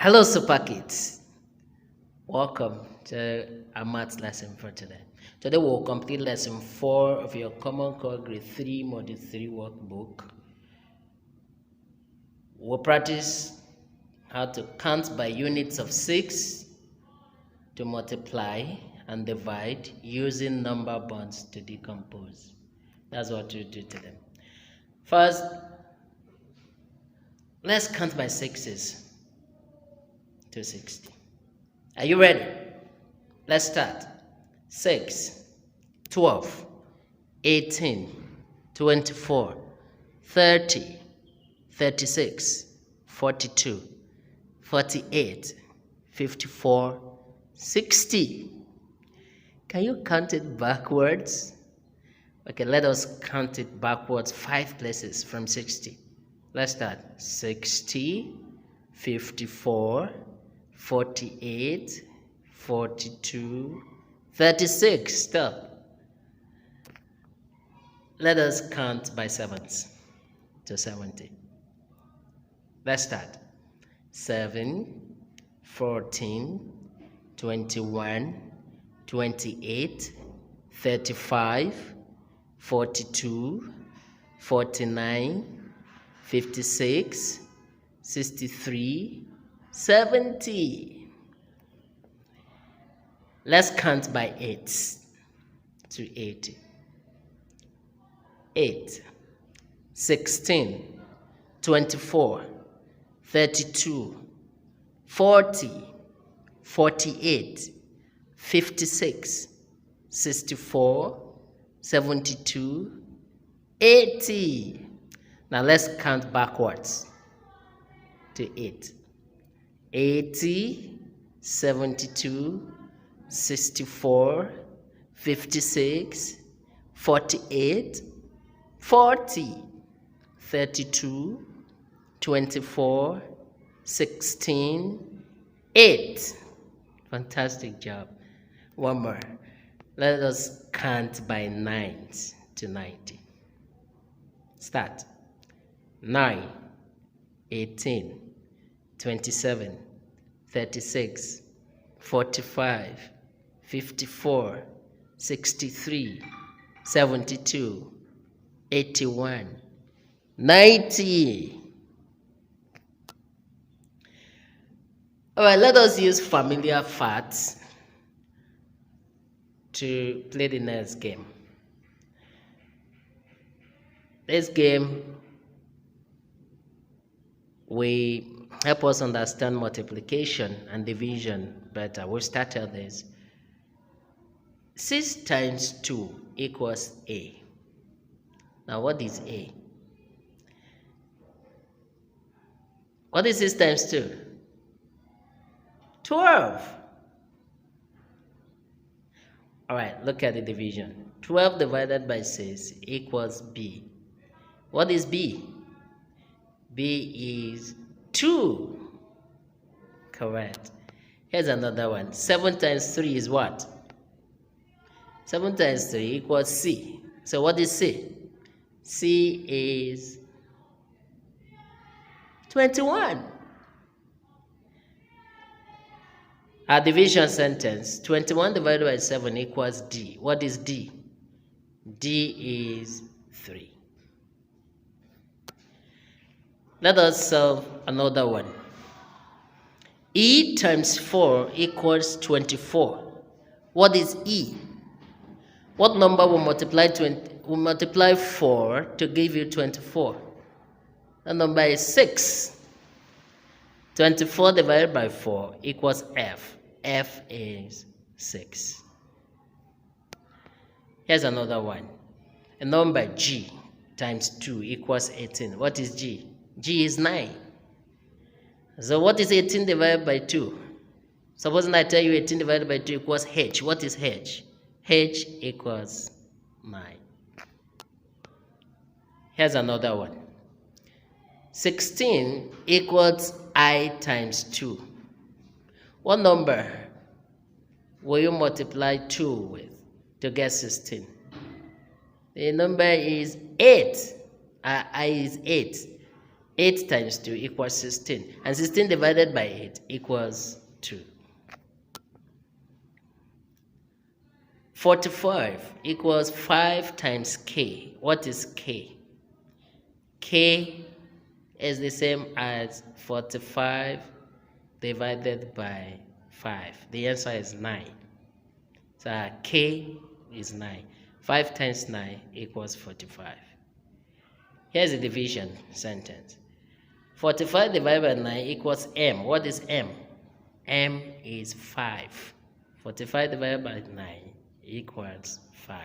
Hello, Super Kids. Welcome to our maths lesson for today. Today we'll complete lesson 4 of your Common Core Grade 3 Module 3 workbook. We'll practice how to count by units of 6, to multiply and divide using number bonds to decompose. That's what we'll do today. First, let's count by 6s to 60. Are you ready? Let's start. 6, 12, 18, 24, 30, 36, 42, 48, 54, 60. Can you count it backwards? Okay, let us count it backwards 5 places from 60. Let's start. 60, 54, 48, 42, 36. Stop. Let us count by 7s to 70. Let's start. 7, 14, 21, 28, 35, 42, 49, 56, 63, 70. Let's count by 8s to 80. 8, 16, 24, 32, 40, 48, 56, 64, 72, 80. Now let's count backwards to 8. 80, 72, 64, 56, 48, 40, 32, 24, 16, 8. Fantastic job. One more. Let us count by 9s to 90. Start. 9, 18, 27, 36, 45, 54, 63, 72, 81, 90. All right, let us use familiar facts to play the next game. This game will help us understand multiplication and division better. We'll start with this. 6 times 2 equals A. Now, what is A? What is 6 times 2? 12. All right, look at the division. 12 divided by 6 equals B. What is B? B is 2. Correct. Here's another one. 7 times 3 is what? 7 times 3 equals C. So what is C? C is 21. Our division sentence, 21 divided by 7 equals D. What is D? D is 3. Let us solve another one. E times 4 equals 24. What is E? What number will multiply 4 to give you 24? The number is 6. 24 divided by 4 equals F. F is 6. Here's another one. A number G times 2 equals 18. What is G? G is 9. So what is 18 divided by 2? Supposing I tell you 18 divided by 2 equals H. What is H? H equals 9. Here's another one. 16 equals I times 2. What number will you multiply 2 with to get 16? The number is 8. I is 8. 8 times 2 equals 16. And 16 divided by 8 equals 2. 45 equals 5 times k. What is k? K is the same as 45 divided by 5. The answer is 9. So k is 9. 5 times 9 equals 45. Here's a division sentence. 45 divided by 9 equals m. What is m? M is 5. 45 divided by 9 equals 5.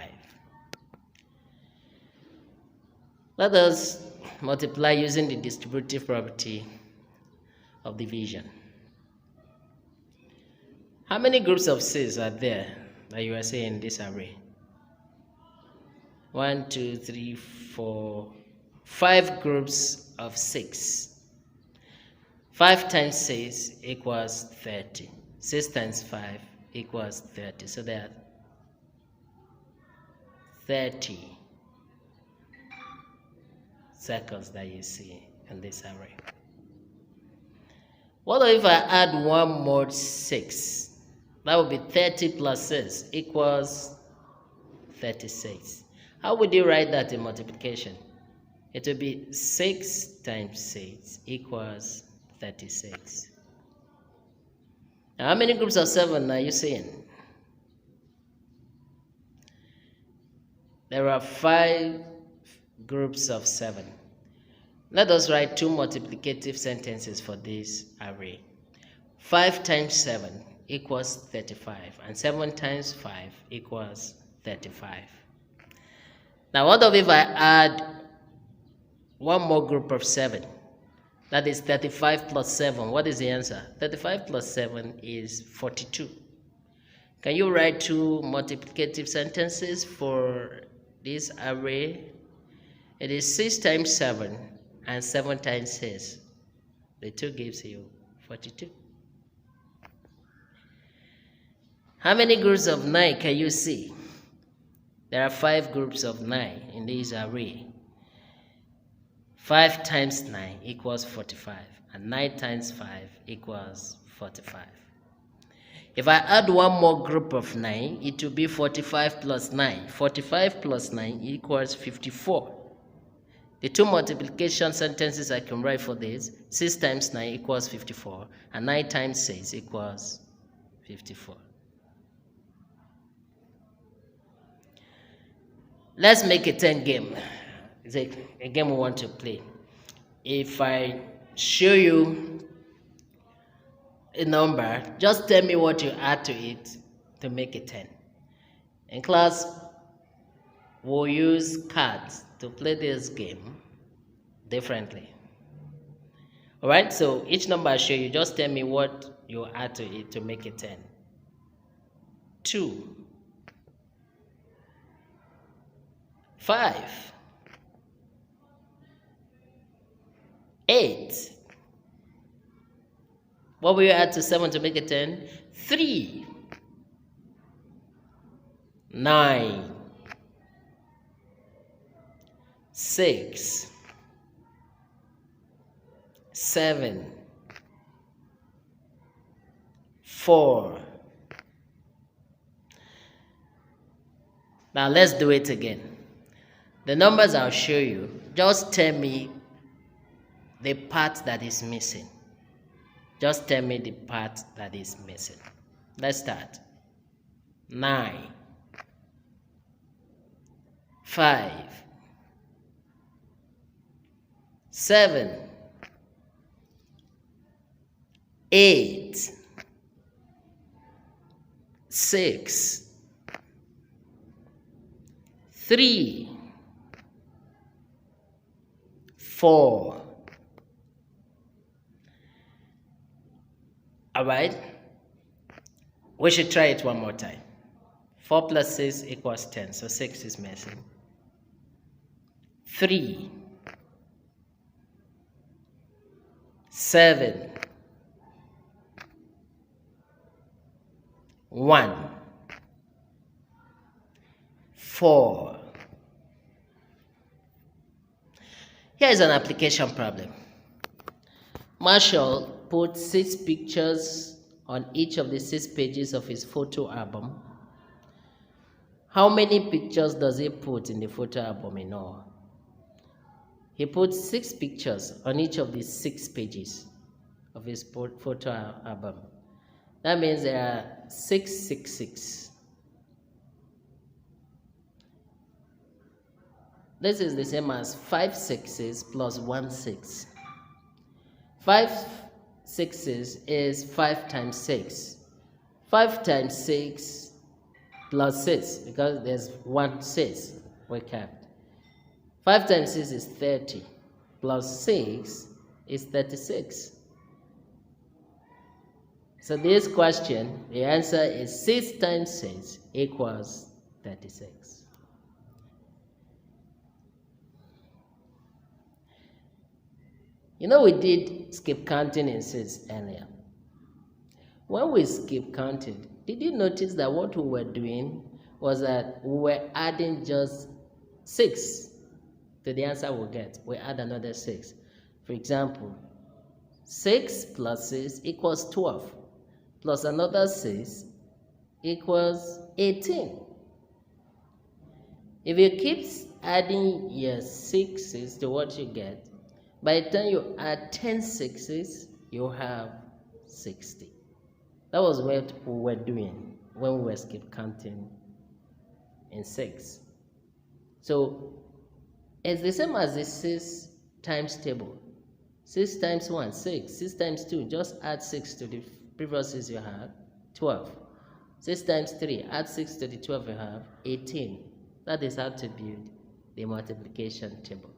Let us multiply using the distributive property of division. How many groups of 6 are there that you are seeing in this array? 1, 2, 3, 4, 5 groups of 6. 5 times 6 equals 30. 6 times 5 equals 30. So there are 30 circles that you see in this array. What if I add one more 6? That would be 30 plus 6 equals 36. How would you write that in multiplication? It would be 6 times 6 equals 36. Now, how many groups of 7 are you seeing? There are 5 groups of 7. Let us write 2 multiplicative sentences for this array. 5 times 7 equals 35, and 7 times 5 equals 35. Now, what if I add one more group of 7? That is 35 plus 7. What is the answer? 35 plus 7 is 42. Can you write 2 multiplicative sentences for this array? It is 6 times 7 and 7 times 6. The 2 gives you 42. How many groups of 9 can you see? There are 5 groups of 9 in this array. 5 times 9 equals 45, and 9 times 5 equals 45. If I add one more group of 9, it will be 45 plus 9. 45 plus 9 equals 54. The 2 multiplication sentences I can write for this: 6 times 9 equals 54, and 9 times 6 equals 54. Let's make a 10 game. It's a game we want to play. If I show you a number, just tell me what you add to it to make it 10. In class, we'll use cards to play this game differently. Alright, so each number I show you, just tell me what you add to it to make it 10. 2, 5, 8. What will you add to 7 to make it 10? 3, 9, 6, 7, 4. Now let's do it again. The numbers I'll show you, just tell me the part that is missing. Just tell me the part that is missing. Let's start. 9, 5, 7, 8, 6, 3, 4. All right, we should try it one more time. 4 plus 6 equals 10, so 6 is missing. 3, 7, 1, 4. Here is an application problem. Marshall put 6 pictures on each of the 6 pages of his photo album. How many pictures does he put in the photo album in all? He put 6 pictures on each of the 6 pages of his photo album. That means there are 666. This is the same as 5 sixes plus 1 6. 5 sixes is 5 times 6. 5 times 6 plus 6, because there's 1 6 we kept. 5 times 6 is 30, plus 6 is 36. So this question, the answer is 6 times 6 equals 36. You know, we did skip counting in 6 earlier. When we skip counted, did you notice that what we were doing was that we were adding just 6 to the answer we'll get? We add another 6. For example, 6 plus 6 equals 12, plus another 6 equals 18. If you keep adding your 6s to what you get, by the time you add 10 6s, you have 60. That was what we were doing when we were skip counting in 6. So it's the same as the 6 times table. 6 times 1, 6. 6 times 2, just add 6 to the previous 6 you had, 12. 6 times 3, add 6 to the 12 you have, 18. That is how to build the multiplication table.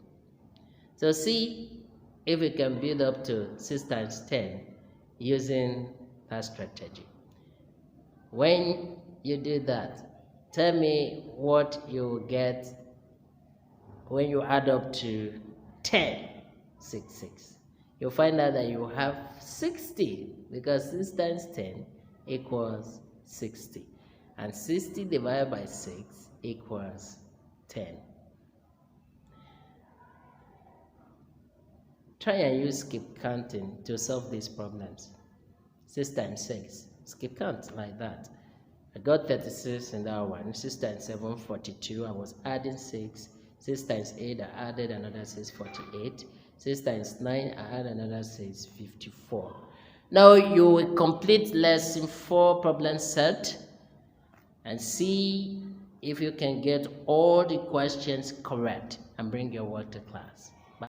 So see if we can build up to 6 times 10 using that strategy. When you do that, tell me what you get when you add up to 10, 6, 6. You'll find out that you have 60, because 6 times 10 equals 60. And 60 divided by 6 equals 10. Try and use skip counting to solve these problems. 6 times 6, skip count like that. I got 36 in that one. 6 times 7, 42. I was adding 6. 6 times 8, I added another 6, 48. 6 times 9, I add another 6, 54. Now you will complete lesson 4 problem set and see if you can get all the questions correct and bring your work to class.